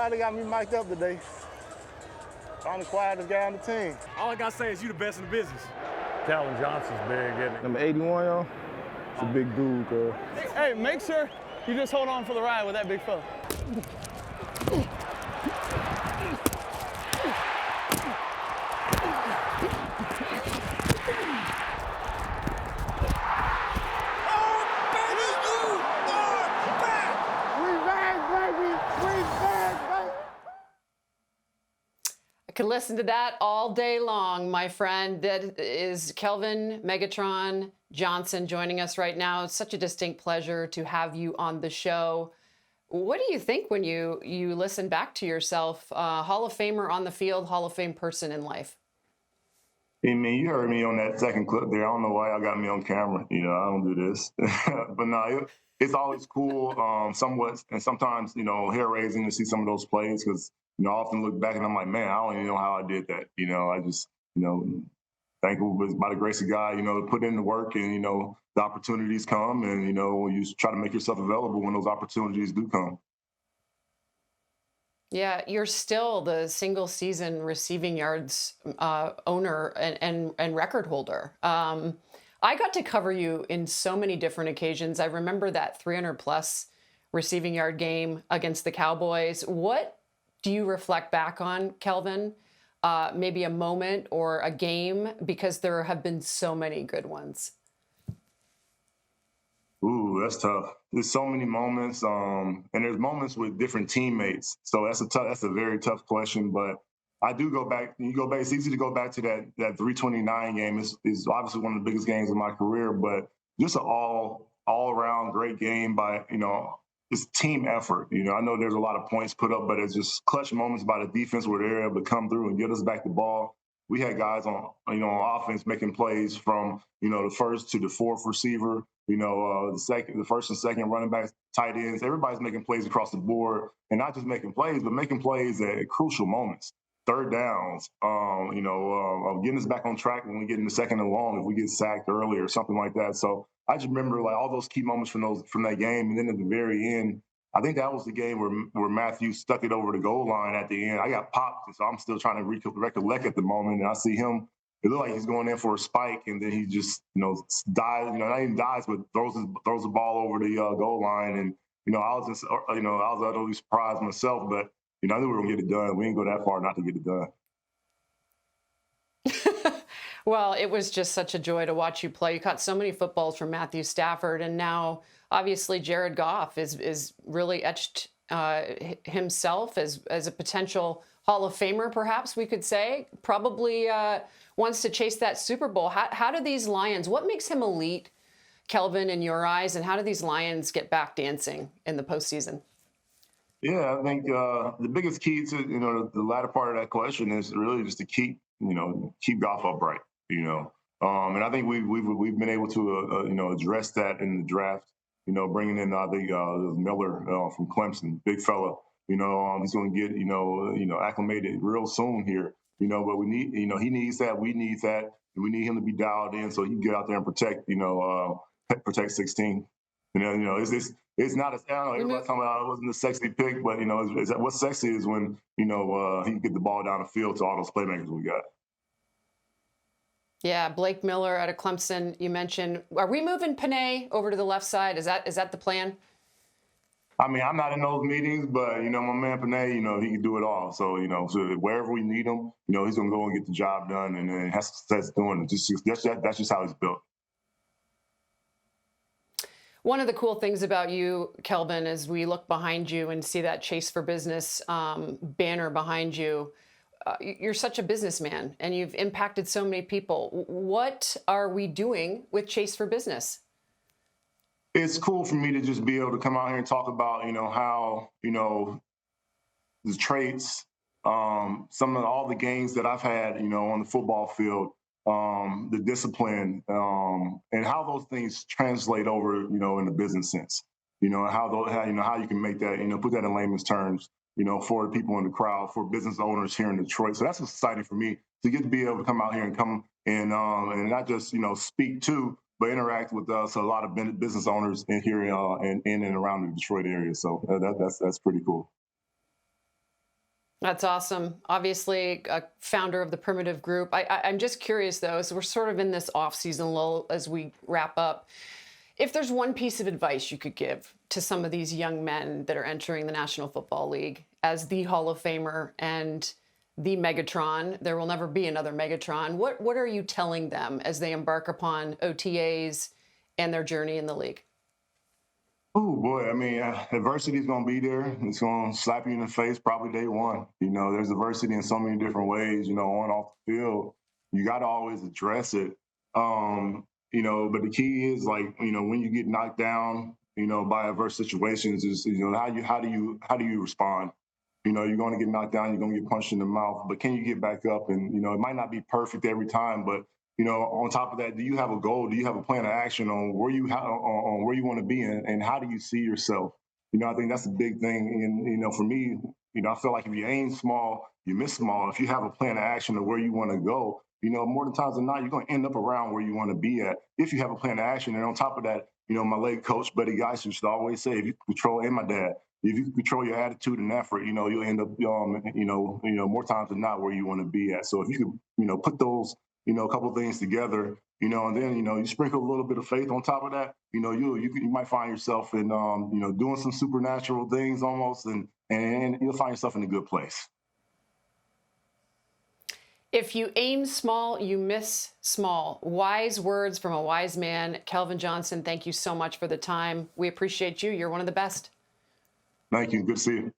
Nobody got me mic'd up today. I'm the quietest guy on the team. All I gotta say is you the best in the business. Calvin Johnson's big, isn't it? Number 81, yo. It's a big dude, cuz. Hey, make sure you just hold on for the ride with that big fella. Could listen to that all day long, my friend. That is Kelvin Megatron Johnson joining us right now. It's such a distinct pleasure to have you on the show. What do you think when you listen back to yourself? Hall of Famer on the field, Hall of Fame person in life. I mean, you heard me on that second clip there. I don't know why y'all got me on camera. You know, I don't do this. But no, it's always cool, somewhat, and sometimes, you know, hair-raising to see some of those plays because, you know, I often look back and I'm like, man, I don't even know how I did that. You know, I just, you know, thankful by the grace of God, you know, put in the work and, you know, the opportunities come and, you know, you try to make yourself available when those opportunities do come. Yeah, you're still the single season receiving yards owner and record holder. I got to cover you in so many different occasions. I remember that 300 plus receiving yard game against the Cowboys. What do you reflect back on, Kelvin? Maybe a moment or a game, because there have been so many good ones. Ooh, that's tough. There's so many moments, and there's moments with different teammates. So that's a very tough question. But I do go back. It's easy to go back to that 329 game. It's obviously one of the biggest games of my career, but just an all around great game by, you know, it's team effort. You know, I know there's a lot of points put up, but it's just clutch moments by the defense where they're able to come through and get us back the ball. We had guys on offense making plays from, you know, the first to the fourth receiver, you know, the first and second running backs, tight ends. Everybody's making plays across the board, and not just making plays, but making plays at crucial moments. Third downs, getting us back on track when we get in the second and long, if we get sacked early or something like that. So I just remember like all those key moments from that game. And then at the very end, I think that was the game where Matthew stuck it over the goal line at the end. I got popped, and so I'm still trying to recollect at the moment. And I see him, it looked like he's going in for a spike, and then he just, you know, dies, you know, not even dies, but throws the ball over the goal line. And, you know, I was utterly surprised myself, but, you know, I knew we were going to get it done. We didn't go that far not to get it done. Well, it was just such a joy to watch you play. You caught so many footballs from Matthew Stafford, and now obviously Jared Goff is really etched himself as a potential Hall of Famer, perhaps we could say. Probably wants to chase that Super Bowl. How do these Lions, what makes him elite, Kelvin, in your eyes, and how do these Lions get back dancing in the postseason? Yeah, I think the biggest key to, you know, the latter part of that question is really just to keep Goff upright, you know. And I think we've been able to, you know, address that in the draft, you know, bringing in, I think, Miller from Clemson, big fella, you know, he's going to get, you know, acclimated real soon here, you know, but we need, you know, he needs that, we need that, and we need him to be dialed in so he can get out there and protect, you know, protect 16. You know, it's not as, I don't know, everybody's talking about it wasn't a sexy pick, but, you know, what's sexy is when, you know, he can get the ball down the field to all those playmakers we got. Yeah, Blake Miller out of Clemson, you mentioned. Are we moving Panay over to the left side? Is that the plan? I mean, I'm not in those meetings, but, you know, my man Panay, you know, he can do it all. So, you know, so wherever we need him, you know, he's going to go and get the job done, and then has success doing it. That's just how he's built. One of the cool things about you, Kelvin, is we look behind you and see that Chase for Business banner behind you. You're such a businessman, and you've impacted so many people. What are we doing with Chase for Business? It's cool for me to just be able to come out here and talk about, you know, how, you know, the traits, some of all the gains that I've had, you know, on the football field, the discipline, and how those things translate over, you know, in the business sense, you know, how you can make that, you know, put that in layman's terms, you know, for the people in the crowd, for business owners here in Detroit. So that's exciting for me to get to be able to come out here and come and not just, you know, speak to, but interact with us, a lot of business owners in here and in and around the Detroit area. So that's pretty cool. That's awesome. Obviously, a founder of the Primitive Group. I'm just curious, though, so we're sort of in this off-season lull as we wrap up. If there's one piece of advice you could give to some of these young men that are entering the National Football League as the Hall of Famer and the Megatron, there will never be another Megatron. What are you telling them as they embark upon OTAs and their journey in the league? Oh boy, I mean, adversity is going to be there. It's going to slap you in the face probably day one. You know, there's adversity in so many different ways. You know, on off the field, you got to always address it. You know, but the key is like, you know, when you get knocked down, you know, by adverse situations, is how do you respond? You know, you're going to get knocked down, you're going to get punched in the mouth, but can you get back up? And you know, it might not be perfect every time, but you know, on top of that, do you have a goal? Do you have a plan of action on where on where you want to be and how do you see yourself? You know, I think that's a big thing. And you know, for me, you know, I feel like if you aim small, you miss small. If you have a plan of action of where you want to go, you know, more than times than not, you're going to end up around where you want to be at if you have a plan of action. And on top of that, you know, my late coach, Buddy Geis, used to always say, if you control, and my dad, if you control your attitude and effort, you know, you'll end up, more times than not where you want to be at. So if you could, you know, put those, you know, a couple of things together, you know, and then, you know, you sprinkle a little bit of faith on top of that, you know, you might find yourself in, you know, doing some supernatural things almost, and you'll find yourself in a good place. If you aim small, you miss small. Wise words from a wise man. Kelvin Johnson, thank you so much for the time. We appreciate you. You're one of the best. Thank you. Good to see you.